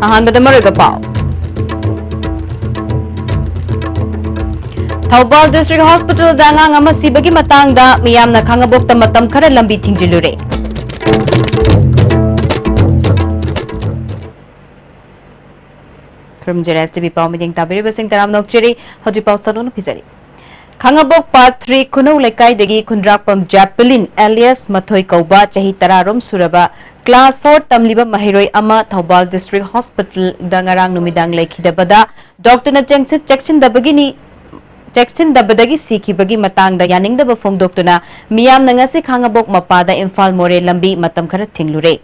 अहानबद मरुग पाव Thoubal district hospital दांगांग अमा सिबगी मतंगदा मियामना खंगबोक्ता मतम खरा लंबी थिंजिलुरे from JSTV पाव मीटिंग ताबिरे बसिंग तराम नोकचेरी हजि पाव सनोन फिजरी खंगबोक पार्ट 3 खुनौ लेकाई दगी खुनरापम जैपलिन एलियस मथोई कौबा चही तरारोम सुरबा क्लास 4 तमलिबा महिरोई अमा थौबाल डिस्ट्रिक्ट हॉस्पिटल दंगारांग नुमिदांग लेखिदबदा डॉक्टर न चेक्सिन दबगिनी Jackson Dabadagi Sikibagi Matang the Yaning the Bufungdokuna, Miam Nangasi Kangabok Mapada Infal More Lambi Matam Karating Lure.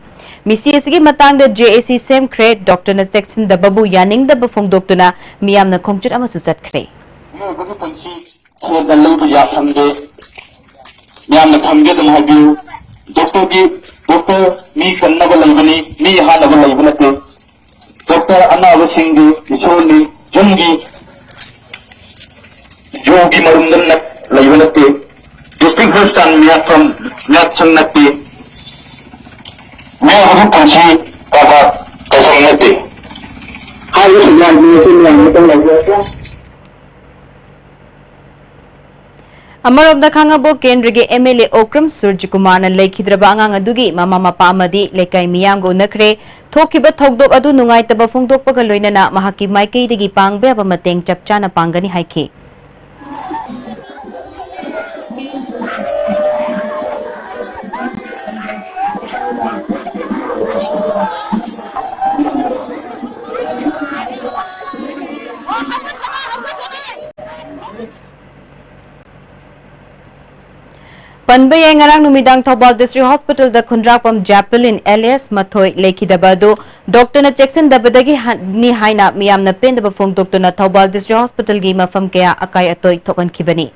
Missy Matang the JAC same crate, Dr. Jackson the Babu Yaning the Bufungdokuna, Miam the Kongchit Amasusat Cray. Yogi Marundan Lavanate, District Houston Miatum Natsan Nati, Mia Panchi, Kava, Kasanati. How is it? Amar of the Kangabo Kendrige MLA Okram Surjikumar and Lake Hidrabanga Dugi, Mama Mapamadi, Lekai Miyango Nakre, Tokiba Togdo Adu Nungai the Bafungdok Pagaloina, Mahaki Maike, the Gipang Beba Mateng Chapchana Pangani Haike. Panbay ngarang numidang Thobal District Hospital the Khundrapam Japelin Elias Mathoi Lekidabado Dr. na Jackson Dabadagi ni haina miyam na pen dabafong Dr. na Thobal District Hospital gi mafam kaya akay atoy tokan kibani.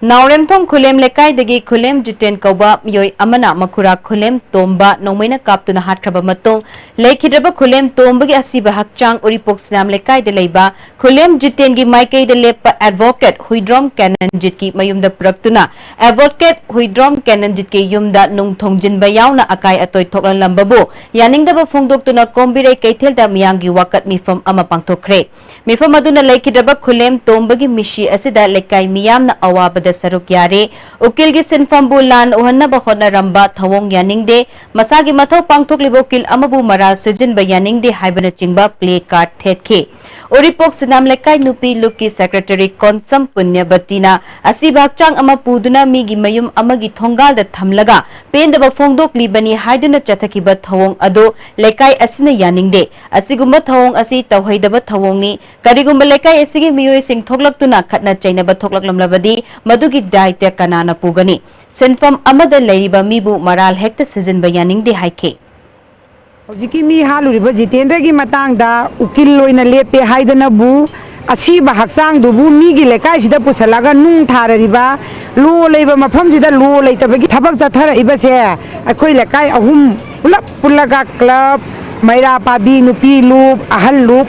Naurem thong khulem lekai dagi khulem jiten kauba yoi amana makura khulem tomba nomaina kaptuna hatkhaba matong lekhidraba khulem tombagi asiba hakchang uripok sinam lekai de leiba khulem jiten gi maikai de lepa advocate huidrom canon jitki mayumda praktuna advocate huidrom canon jitki yumda nung thongjin bayauna akai atoi thoklan lambabu yaningda ba phongdoktuna kombire kaithel da miyangi wakat mifam ama pangthokre mifam aduna lekhidraba khulem tombagi mishi asida lekai miyamna awaba Sarukare, Ukilgi Sinfambu Lan, Uhana Bahona Ramba, Tawong Yaningde, Masagi Mato Pangtok Libokil Amabu Mara, Sijin Bayaningde, Hibana Chingba, Play Card Tetke. Uripok Sinam Lekai Nupi Luki Secretary Konsam Punya Batina, Asibakchang Amapuduna Migi Mayum Amagi Tongal the Tamlaga, Pain the Bafongdok Libani, Hiduna Chatakiba Tawong Ado, Lekai Asina Yaningde, Asigumba Tawong Asi Tawhaidaba Tawongi, Karigumba Lekai Asigi Mio Sing Toglak Tuna Katna China Batoglak Lamlabadi, Madugi Daite Kanana Pugani. Senfam Amada Lariba Mibu Maral Hector Season Bayaning de Haike. Jiki mi haluriba jitendagi matangda ukil loina lepe haidana bu asiba haksang dubu migi lekai sida pusalaga nung tharariba lo leiba mafam sida lo leitabagi thabak jathara ibase akoi lekai ahum pulap pulaga club maira pabi nupi loop ahal loop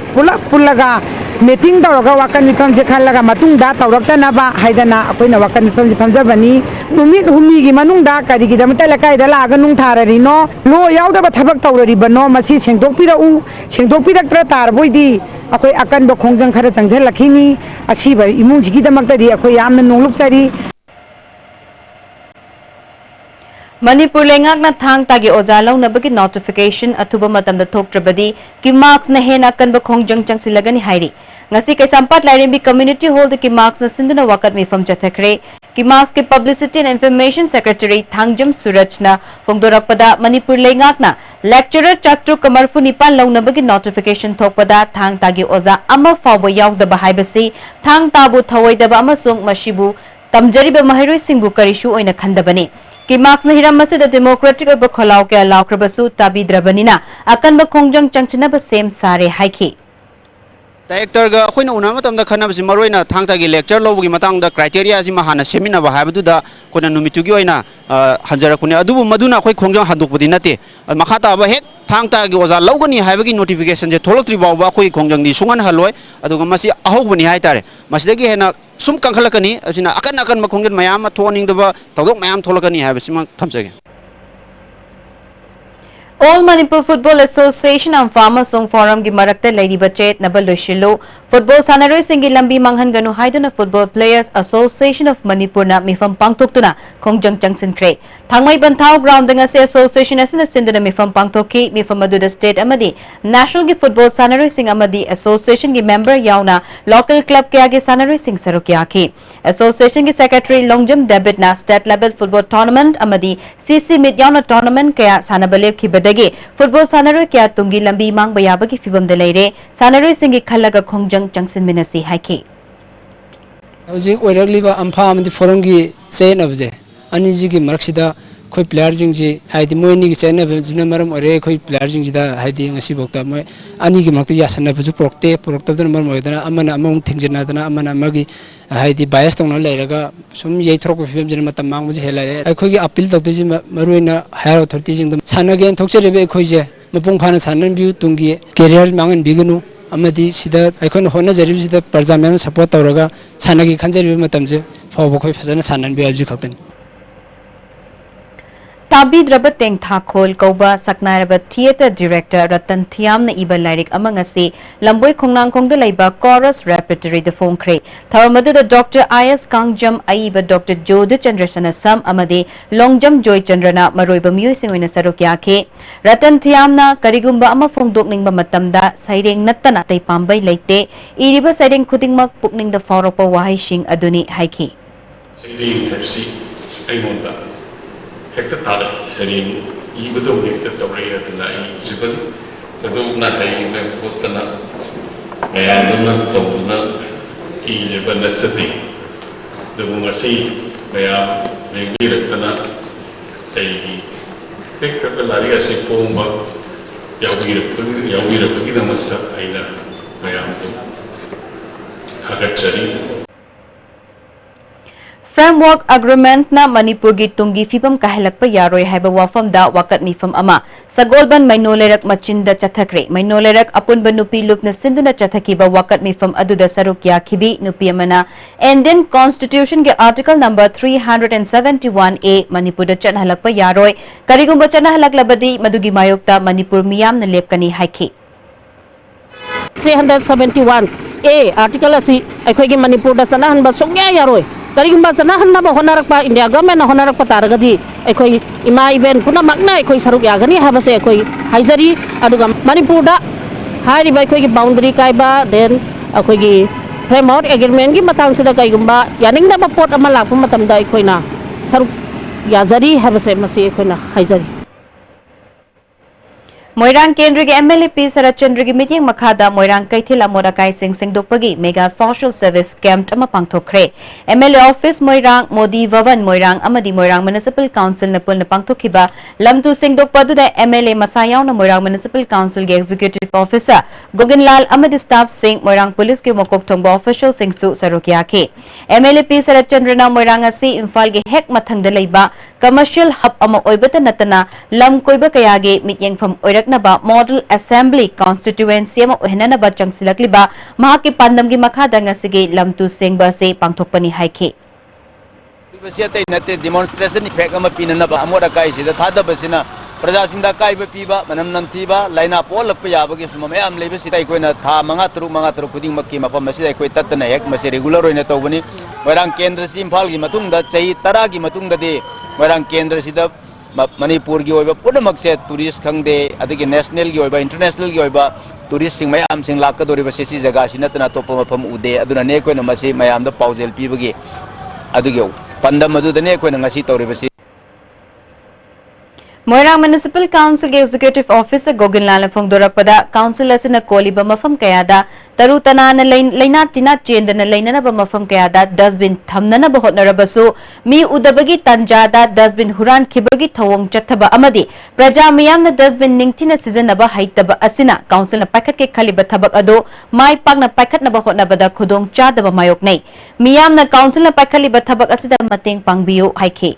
pulaga meeting tawraga wakan mifam se khallaga matungda tawraktana ba haidana akoina wakan mifam se phamjabani numit humigi manungda karigi damata lekai da laga nung tharari no lo yauda ba thabak tawrari bano masi sengdokpira u sengdokpiraktra tarboidi akoi akan ba khongjang khara changjal lakhini asiba imung jigi damakta di akoi yamna nonglukchari Manipur lengak na thang tagi ojalaw na bagi notification atuba matam da thoktrabadi ki marks na hena kan ba khongjang chang silagani hairi ngasi kay sampat lairimbi community hall ki marks na sinduna wakat mifam chathakre ki marks ke publicity and information secretary thangjam suraj na phongdorakpada Manipur lengak na lecturer chatru kamarfu nipan law na bagi notification thokpada thang tagi oja ama fawba yawda ba haibasi thang tabu thawaidaba amasung mashibu tamjariba mahiroi singbu karishu oina khandabani कि marks न Hiram मसे the democratic अब खलाव के अलाव करबसु ताबी द्रबनिना अकन ब खोंजंग चंगचिना ब same सारे हाइखी डायरेक्टर गा अखोइना उना मतमदा खनाबसि मरोइना थांगतागी लेक्चर लोबगी मतंगदा क्राइटेरिया जि महाना सेमिनाबा हाबदुदा कोना नुमितुगी ओइना हंजरकुने अदुबु मदुना अखोइ खोंजंग हंदोकबदि नते मखाताबा हेक थांगतागी ओजा लौगनी हाइबगी नोटिफिकेशन जे थोलक्ट्रि बावबा अखोइ खोंजंगदि सुंगन हलोय अदुगा मसि अहौबनि हाइतारे मसिदगी हेना सुम कंखलकनी असिना अकन अकन मखोंगन मयाम थोनिंगदबा तौदोक मयाम थोलकनी हाइबसिमा थमजगे All Manipur Football Association and Farmers Song Forum gi marakta lairiba chet nabal loshilo Football Sanaroi Singi Lambi Manghan Ganu Haiduna Football Players Association of Manipur na mifam pangtoktuna Kongjang Changsin Kre Thangmai Banthau Ground nga se Association asina sinduna mifam pangtokki mifam aduda state amadi National gi Football Sanaroi Sing amadi Association gi member yauna local club kya gi Sanaroi Sing sarukya ki Association gi Secretary Longjam Debit na state level football tournament amadi CC mid yauna tournament kya sanabaleb ki Football Sanaroi kya tungi lambi mang bayabagi fibam de leire Sanaroi singi khalaga khongjang changsin minasi haiki Hoji oiraliba ampham di forum gi chain abje ani ji gi marksida khoi player jing ji haidi moini gi chain ab jina maram ore khoi player jing ji da haidi ngasi bokta moi ani gi makti yasana bu prokta dan maram oidana amana among thingjina dana amana magi haidi bias tong na leiraga sum yei throk fibam jina matam mang mu ji helare ai khoi gi appeal tawti ji maruina higher authority jing dam sana gen thokcherebe khoi je mapung phana sanan view tungi career mangan biganu amadi sida aikon hona jarib sida parja mem support tawraga sana gi khanjari matam je fawbo khoi phajana sanan bi alji khaktan Tabi Drabat Teng Thakol Kauba Saknairabat Theatre Director Ratan Thiam na iba lairik amang asi Lamboi Kongnang Kongda Laiba Chorus Repertory the Phone Kre Tharamadu the Dr. I.S. Kangjam Aiba Dr. Jodh Chandrasana Sam Amade Longjam Joy Chandrana Maroiba Music Wina Sarukya Ke Ratan Thiam na Karigumba Ama Fongdok Ningba Matamda Saireng Natana Tay Pambay Laite Iriba Saireng Kutingmak Pukning the Foropa Wahishing Aduni Haiki Saireng FC Aimonda Hector Tara, Sarin, Ibudo Victor Toria, the Lai, Zibel, the Dugna, Putana, Mayandana, Tobuna, Ijiban City, the Mungasi, Mayam, the Viratana, they pick up a Laria Sipumba, Yawira Pugina, Aina, Mayam, Hagachari. Framework Agreement na Manipur gi tungi fibam kahelakpa yaroi haiba wafam da wakat mifam ama Sagolban Mainolerak Machinda Chathakre Mainolerak Apunba Nupi Lup na Sinduna Chathakiba wakat mifam aduda sarukya khibi Nupi amana Indian Constitution ge Article number 371A Manipur da chanhalakpa yaroi Karigumba chanhalaklabadi madugi mayokta Manipur miyam na lepkani haiki 371A article asi akhoi gi Manipur da chanahanba songya yaroi Karigumba chanahanna ba honarakpa India government honarakpa taragadi akhoi ima event puna magna akhoi saruk yagani habase akhoi haijari aduga Manipur da hairi ba akhoi gi boundary kaiba then akhoi gi framework agreement gi matang sida kaigumba yaning da ba port ama lakpa matamda akhoi na saruk yajari habase masi akhoi na haijari Moirang Kendra ge MLA P Sarachandra gi meeting makhada Moirang Kaithil Amoda Kai Singh Dukpagi mega social service camp ama pangthokre MLA office Moirang Modi Vavan Moirang amadi Moirang Municipal Council na pulna pangthokhiba Lamtu Singh Dukpadu da MLA Masayaw na Moirang Municipal Council ge executive officer Goginlal amadi staff Singh Moirang police ge mokok thongba official Singh su sarukya ke MLA P Sarachandra na Moirang asi Imphal ge hek mathang da leiba commercial hub ama oibata natana lam koiba kaya ge meeting from oirak Naba Model Assembly Constituency ama uhinanaba changsilakliba mahaki pandam gi makhada ngasige lamtu sengba se pangthokpani haike Basiate nate demonstration effect ama pinanaba amoda kai sida thada basina praja sinda kai ba piba manam namtiba laina polak pa yabagi suma mayam lebe sida ikoina tha manga tru kuding makki mapam masida ikoi tatna hek masi regular oina tawbani Moirang kendra si Imphal gi matungda chai tara gi matungda de Moirang kendra sida Manipur gi oiba punamak se tourist khangde adigi national gi oiba international gi oiba tourist sing mayam sing lakadori ba sesi jaga sinatna topa mafam ude aduna ne koina masi mayam da paujel pibagi adigi pandam adu da ne koina ngasi tawri basi Moirang Municipal Council Executive Officer Goginlal Fongdorakpada Council asina koliba mafam kayada tarutana na laina tina chendana lainana ba mafam kayada dustbin thamnana ba hotnarabasu mi udabagi tanjada dustbin huran khibagi thawong chathaba amadi praja miyam na dustbin ningtina season ba haitaba asina council na pakhat ke khaliba thabak ado mai pakna pakhat na ba hotnabada khudong chada ba mayok nei miyam na council na pakhaliba thabak asida mateng pangbiyo haike.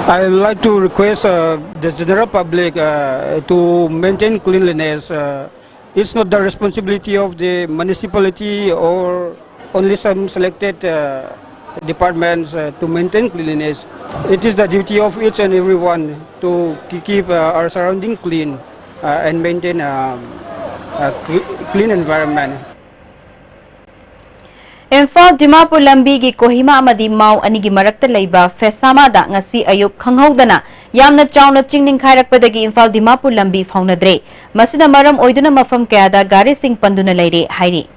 I would like to request the general public to maintain cleanliness. It's not the responsibility of the municipality or only some selected departments to maintain cleanliness. It is the duty of each and everyone to keep our surrounding clean and maintain a clean environment. Imphal Dimapur lambi gi Kohima amadi Mau anigi marakta leiba Fesama da ngasi ayuk khanghaudana yamna chawna chingning khairakpadagi Imphal Dimapur lambi faunadre masida maram oiduna mafam kayada gari sing panduna leire hairi.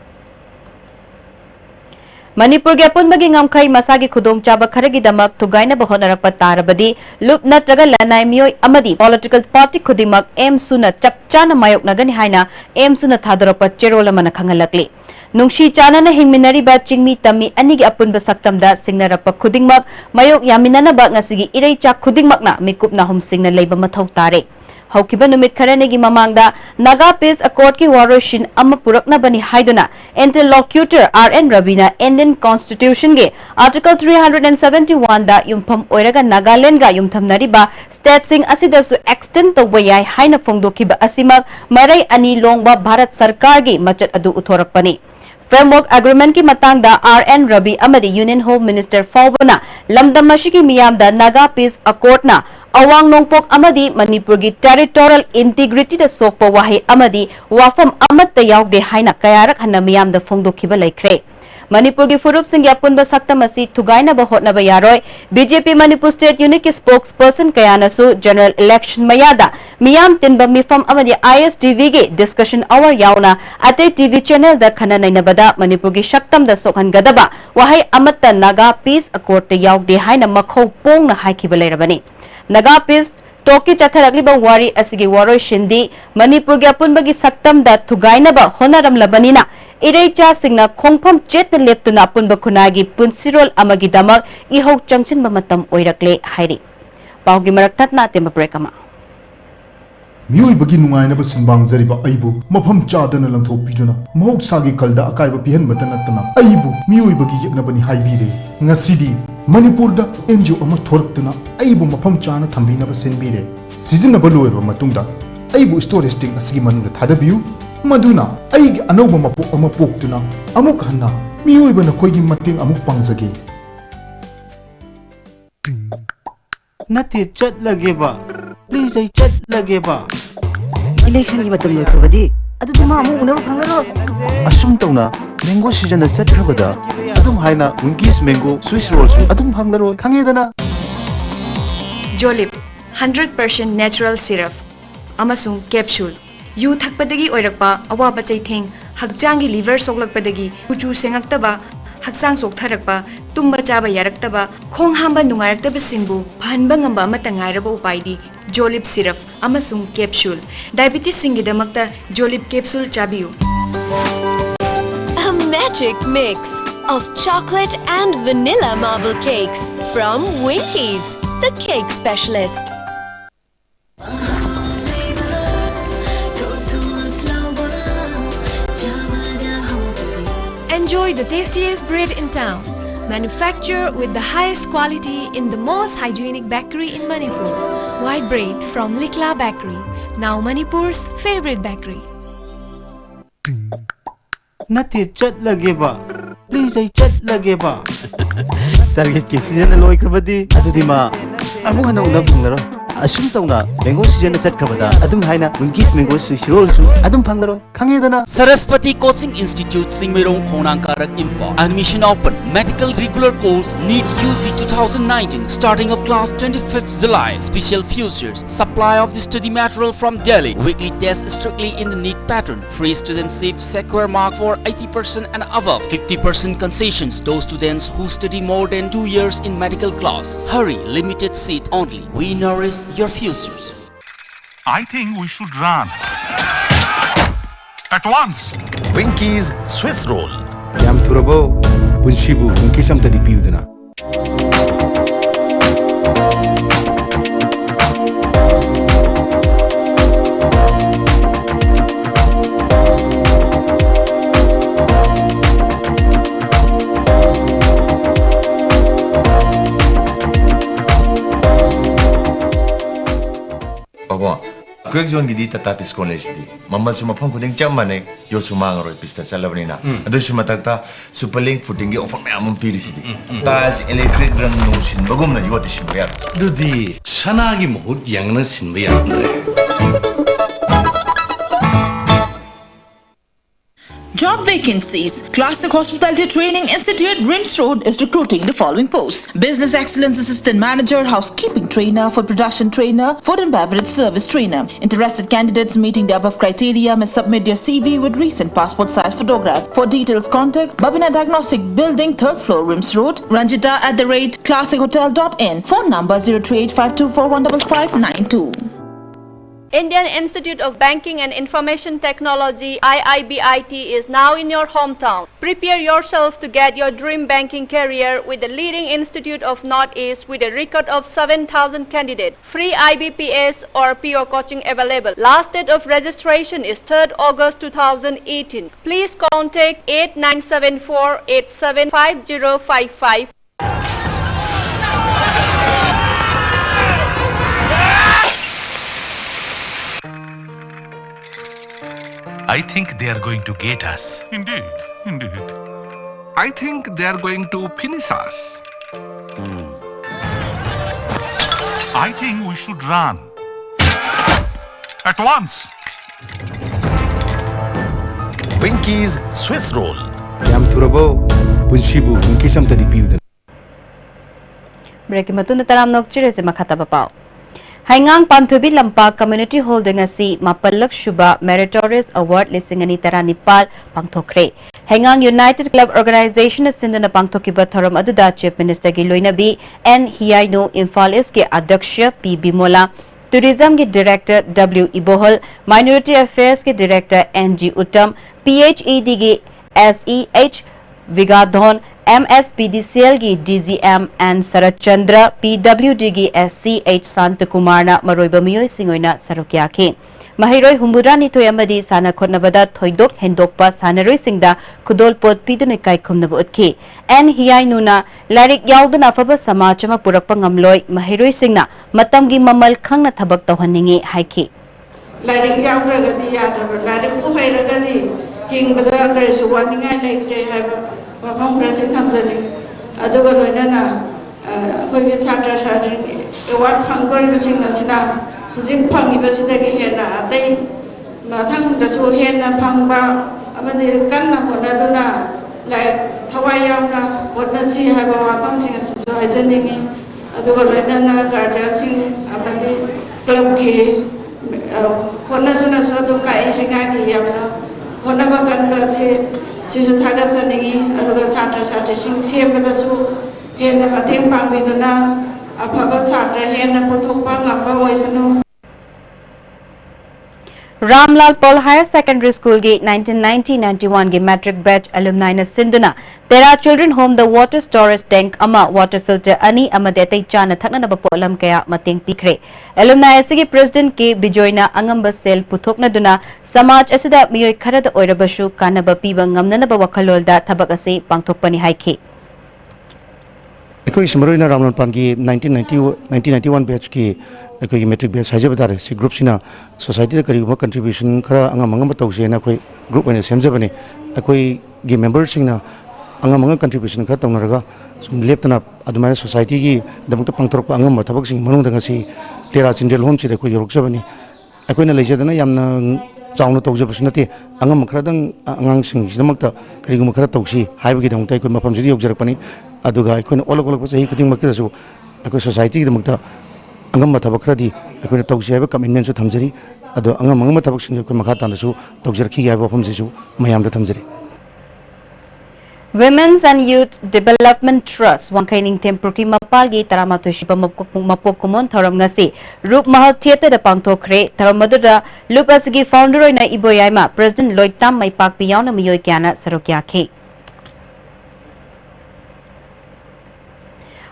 Manipur ge apunbagi ngamkhai masagi khudong chaba kharagi damak thugaina bahonarapa tarabadi lup natraga lanai miyoi amadi political party khudimak M suna chapchana mayok nagani haina M suna thadorapa cherola mana khangalakli. Nungshi chana na hingminari ba chingmi tami anigi apunba saktamda singnarapa khudingmak mayok yaminana ba ngasigi irei chak khudingmak na mikup na hum singna leiba mathau tare. Haukiba numit kharanegi mamangda Naga Peace Accord ki waroshin amma purakna bani haiduna interlocutor RN Rabina Indian Constitution ge Article 371 da yumpham oiraga Nagaland ga yumthamnari ba state sing asidasu extend to wayai haina phongdokiba asimak marai ani longba Bharat Sarkar gi machat adu uthorakpani. Framework Agreement ki matang da RN Rabi amadi Union Home Minister Faubana lamdam mashiki miyam da Naga Peace Accord na awang nongpok amadi Manipur gi territorial integrity da sokpa wahi amadi wafam amat da yaugde haina kayarak hana miyam da phongdokhiba laikre. Manipur gi furup sing yapun ba saktam asi thugaina ba hotna ba yaroi BJP Manipur State Unit ki spokesperson kayana su general election mayada miyam tinba mifam amadi ISTV ge discussion hour yauna ate TV channel da khana naina bada Manipur gi shaktam da sokhan gadaba wahai amatta Naga Peace Accord te yaugde haina makhau pong na haikhiba leirabani. Naga Peace Toki Chatharagli ba wari asigi waroi shindi Manipur gi apunba gi saktam da thugaina ba honaram labanina irei cha singna khongpham chetna leptuna apunba khunagi punsirol amagi damak ihau changchin ba matam oirakle hairi. Paugi maraktatna tema brekama. Miyoi bagi nungai na ba singbang zariba aibu mafam chadana langthok piduna mahok sagi kalda akaiba pihan batanatana aibu miyoi bagi yekna bani haibire ngasidi Manipur da NGO ama thoraktuna aibu mafam chana thambina ba senbire sizina ba loirba matungda aibu storage tank asigi manungda thadabiu maduna aigi anauba mapok ama poktuna amuk hanna miyoi bana khoigi mateng amuk pangzage nati chat lage ba please I chat lage ba election ki matam loikrabadi adu dima amu unaba phangaro asum tawna mango season na chat rabada adum haina Winkies mango Swiss rolls adum phangaro khangedana Jolip 100% natural syrup amasung capsule yu thakpadagi oirakpa awaba chaitheng hakjangi liver soklakpadagi kuchu sengaktaba haksang soktharakpa tumba chaba yaraktaba khong hamba nungairakta singbu phanba ngamba amata ngairaba upaidi Jolip syrup amasung capsule diabetes singidamakta Jolip capsule chabiyu. A magic mix of chocolate and vanilla marble cakes from Winkies, the cake specialist. Enjoy the tastiest bread in town. Manufactured with the highest quality in the most hygienic bakery in Manipur. White bread from Likla Bakery, now Manipur's favorite bakery. nati chat lage ba please I chat lage ba target ke season na loikrabadi adu dima amu hana una phangaro asum tawna mango season chatkhabada adum haina winkies mango swiss roll su adum phanglaroi khangedana Saraswati Coaching Institute Singmirong Khonangkarak Info. Admission open. Medical regular course NEET UG 2019 starting of class 25th July. Special features. Supply of the study material from Delhi. Weekly tests strictly in the NEET pattern. Free student-safe secure mark for 80% and above. 50% concessions those students who study more than 2 years in medical class. Hurry, limited seat only. We nourish your futures. I think we should run. At once. Winkies Swiss Roll. Yam Turabo, Punshibu, Winkies am tadi piudana. Papa, quick zone gidi tatatis college di. Mamal suma phang kuding cham mane yo suma ngaro pista salabni na. Adu suma takta superlink footing gi offer me amon piri sidi. Tas electric rang no sin bagum na yoti sin ya. Dudi sanagi mohut yang na sin ba andre. Job vacancies. Classic Hospitality Training Institute, Rims Road is recruiting the following posts. Business Excellence Assistant Manager, Housekeeping Trainer, Food Production Trainer, Food and Beverage Service Trainer. Interested candidates meeting the above criteria may submit their CV with recent passport size photograph. For details, contact Babina Diagnostic Building, 3rd floor, Rims Road, ranjita@classichotel.in. Phone number 03852415592. Indian Institute of Banking and Information Technology IIBIT is now in your hometown. Prepare yourself to get your dream banking career with the leading institute of Northeast with a record of 7,000 candidates. Free IBPS or PO coaching available. Last date of registration is 3rd August 2018. Please contact 8974875055. I think they are going to get us. Indeed, indeed. I think they are going to finish us. I think we should run. At once. Winkies Swiss Roll. Yam Turabo, Punshibu, Winkies am tadi piudana. Break matunda taram nok chire se makata bapao. Haingang Panthubi Lampa Community Holding asi Mapalak Shuba Meritorious Award Lisingani Taranipal Pangthokre. Haingang United Club Organization Sinduna Pangthokiba Thoram Aduda Chief Minister Gi Loinabi N Hiaino Imphal East Ki Adyaksha P Bimola, Tourism Ki Director W Ibohol, Minority Affairs Ki Director N G Uttam, PHED Ki SEH Vigadhon, MSPDCL की DGM and Sarat Chandra, PWD की SCH Santakumar na maroiba miyoy singoyna sarokya ke. Mahiroi humbura ni toyamadi sana khotnabada thoidok hendokpa sanaroi singda khudol pot pidune kai khumnaba utki. En hiyai nuna larik yauduna afaba samachama purakpa ngamloi mahiroi singna matamgi mamal khangna thabak tawhaningi haiki. Larik yaudagadi yadaba larik uhairagadi hingbada karisu waningai leitre haiba Mama President Hamzani, Adoga Loinana, Kogi Satra Sadri, Award Pangor Basina, Zing Pangi Basitaki Hena, they Matang the Suhena Pangba, Amadi Ganna, Honaduna, like Tawayana, what Nasi have our pumping and Suhaitani, Adoga Loinana, Garjansing, Amadi, Club K, Honaduna Sotokai, Hengaki Yamna, Honabakan. Sisu Tagasanigi, Adoga Satra Satra Sing Siabadasu, Hena Mating Pangvidana, Apaba Satra, Hena Potopang, Apa Voisano. Ramlal Paul Higher Secondary School Gate 1990-91 ge matric batch alumni na sinduna Tera Children Home the water storage tank ama water filter ani ama detai chana thakna na bapolam kaya mating pikre alumni asigi president ke bijoyna angamba sel puthokna duna samaj asida miyoy kharada oirabashu kanaba piba ngamna na bawakhalolda thabak ase pangthokpani haike Ekoi Simroina Ramlal Pangi 1991 batch ki ekoi metric batch hajabadare si group sina society kari ma contribution khara anga manga tawse na koi group ene semjabani ekoi gi members singna anga manga contribution kha tawnaraga leptana adumana society gi damta pangtorok anga ma thabak sing manung danga si तेरा चिंडल home से कोई योगजबनी अखोना लेजदना यामना चाउना तौजबस नते अंगम खरदंग अंगांसिंग सिदमक्ता करिगुम खरा तौसी हाइबगी दंगता अखोय मफम सिदि योगजरपनी अदुगा अखोना ओलक ओलक सही खुदिंग मक्तसु अखोय society की दमक्ता अंगम थबक खरदी अखोना तौसी हाइबा commitment सु थमजरी अदो अंगम अंगम थबक सिंग अखोय मखा तानसु तौजरखी हाइबा मफम Sissu मयामदा थमजरी Women's and Youth Development Trust Wangkaining Tempurki Mapalgi Taramatoship Mapokumon Thoram Ngasi Rup Mahal Theatre the Pangtokre Taramadura Lupasigi founder na Iboyama President Lloyd Tam Mai Pak Beyond Miyoikiana Sarokyake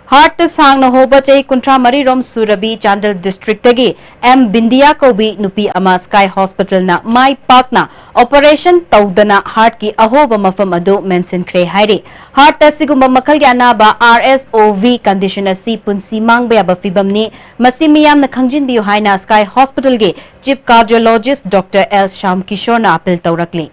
Heart the Sang no Hobache Kuntra Marirom Surabi Chandal District Tagi M Bindia Kobi Nupi Ama Sky Hospital na Mai Pakna Operation Taudana Heart ki Ahoba Mafam Ado Mention Kre Hairi Heart Tasigumba Makal Yanaba RSOV condition asi Punsi Mangbe Abafibamni Masimiyam na Kangjin Biu Haina Sky Hospital ge Chief Cardiologist Dr. L. Sham Kishore na appeal Taurakli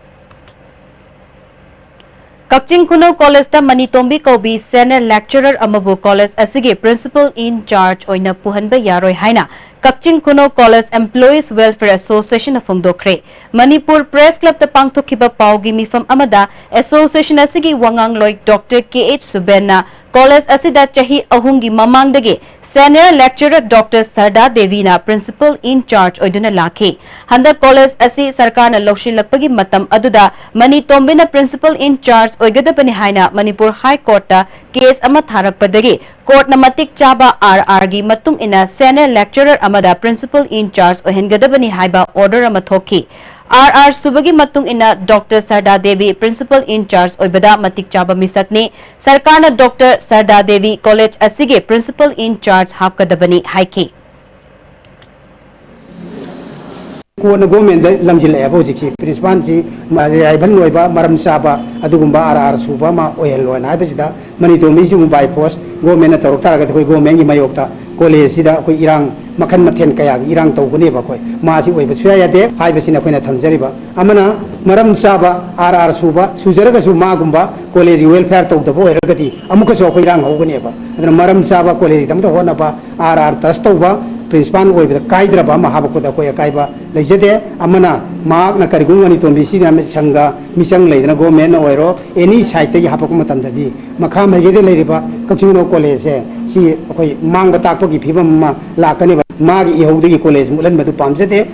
Kakching Kuno College da Manitombi Kobi Senior Lecturer Amabu College asige Principal in Charge oina puhanba yaroi haina Kakching Kuno College Employees Welfare Association of Fungdokre Manipur Press Club da Pangthokiba Paugi Mifam Amada Association asige Wangang Loi Dr. K.H. Subenna College asida chahi ahungi mamangdage Senior Lecturer Dr. Sarda Devina Principal in Charge oiduna lakhe Handa College asi sarkar na lokshilakpagi matam aduda Manitombi na Principal in Charge oigadapani haina Manipur High Court ta case ama tharakpadagi Court na matik chaba RR gi matung ina Senior Lecturer amada Principal in Charge ohengadapani haiba order ama thoki RR Subagi matung ina Dr. Sarda Devi Principal in Charge oibada matik chaba misakni sarkar na Dr. Sarda Devi College asige Principal in Charge hapkadabani haiki Kuana government lamjil ebo jiksi principal ji raiban loiba maram saba adugumba RR suba ma oil loin habisida Manitombi si by post government na torok taraga koi government gi mayokta college sida koi irang makan mathen kaya irang tawgune ba koi ma si oiba suya de haibasina koina thamjariba amana maram saba RR suba sujaraga su ma gumba college welfare tawda bo eragati amuka so koi irang hogune ba adana maram saba college tamta hona ba RR tastawba Principal oibda kaidra ba mahabakoda koya kaiba leijade amana maak na karigum Manitombi si na sanga misang leidna government oiro any site gi hapako matamdadi makha megede leiriba Kakching College si koi mangba takpo gi phibam ma lakani ba magi ihogdi college mulan madu pamjade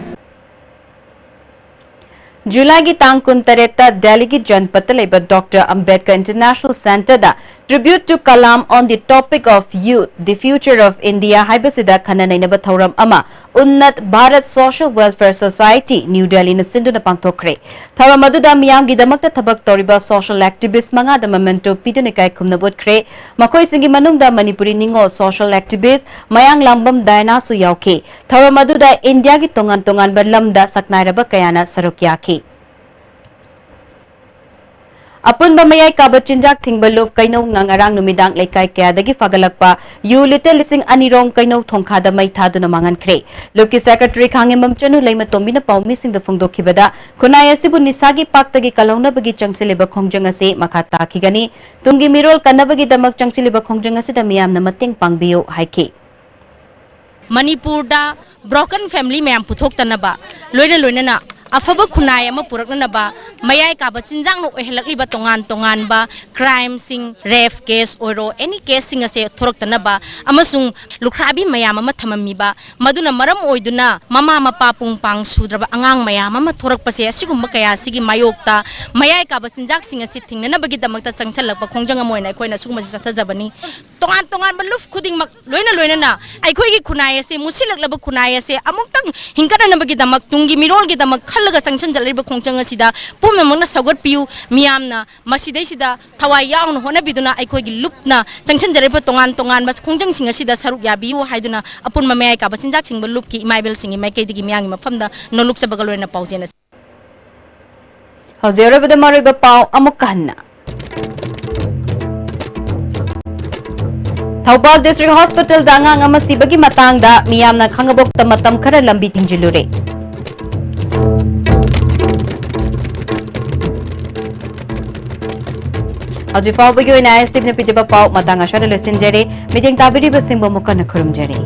July ki tang kuntareta Delhi ki Janpat leba Dr. Ambedkar International Center da tribute to Kalam on the topic of youth, the future of India haibasida khananainaba thauram ama Unnat Bharat Social Welfare Society New Delhi na sinduna pangthokre thauram aduda miyam gi damakta thabak toriba social activist manga da memento pidune kai khumnabot khre makoi singi manungda Manipuri ningo social activist mayang lambam daina su yauke thauram aduda India gi tongan tongan lamda saknairaba kayana sarukyake Apun bamayay kabachinjak thingbalup kainaw ngangarang numidang lekay kaya dagi fagalakpa yu little lising anirong kainaw thongkada may thado na mangan kre. Luki Secretary Kangem Mamchanu lay matombi na pao missing the fungdo kibada kunaya sibu nisagi pak tagi kalong na bagi changsiliba kongjangase makataki gani tunggi mirol kanabagi damak changsiliba kongjangase damiyam na mating pangbiyo haiki. Manipur da broken family mayam puthok tanaba loina na afaba khunai ama purak na ba mayai ka ba chinjang no ehlakli ba tongan ba crime sing rape case oro any case sing ase thorok tana ba amasung lukhrabi mayam ama thamami ba maduna maram oiduna mama mapa pungpang sudraba angang mayam ama thorak pase asigum kaya sigi mayokta mayai ka ba chinjak sing ase thingna na bagi damakta changsalak ba khongjang amoina koina suguma satha jabani tongan ba luf khuding mak loina na ai khoi gi khunai ase musilak laba khunai ase amuktang hingkana na bagi damak tungi mirol gi damak khalaga changsan jalriba khongchang asida pumamangna sagot piu miyamna masidai sida thawai yaung hona biduna ai khoi gi lupna changsan jalriba tongan ba khongjang singa sida saruk yabiu haiduna apun mamai ka basinjak singba lupki imaibel singi mai kaidigi miyangi mafamda noluk sabagaloina paujena Hozero bida mariba pau amukkanna Thaubal District Hospital da angang ama sibagi matangda miyamna khangabok tamatam khara lambi tingjilure Aji fau bagi oina step na pijaba pau matanga shada lesinjere meeting tabiri basing bomukana khurumjere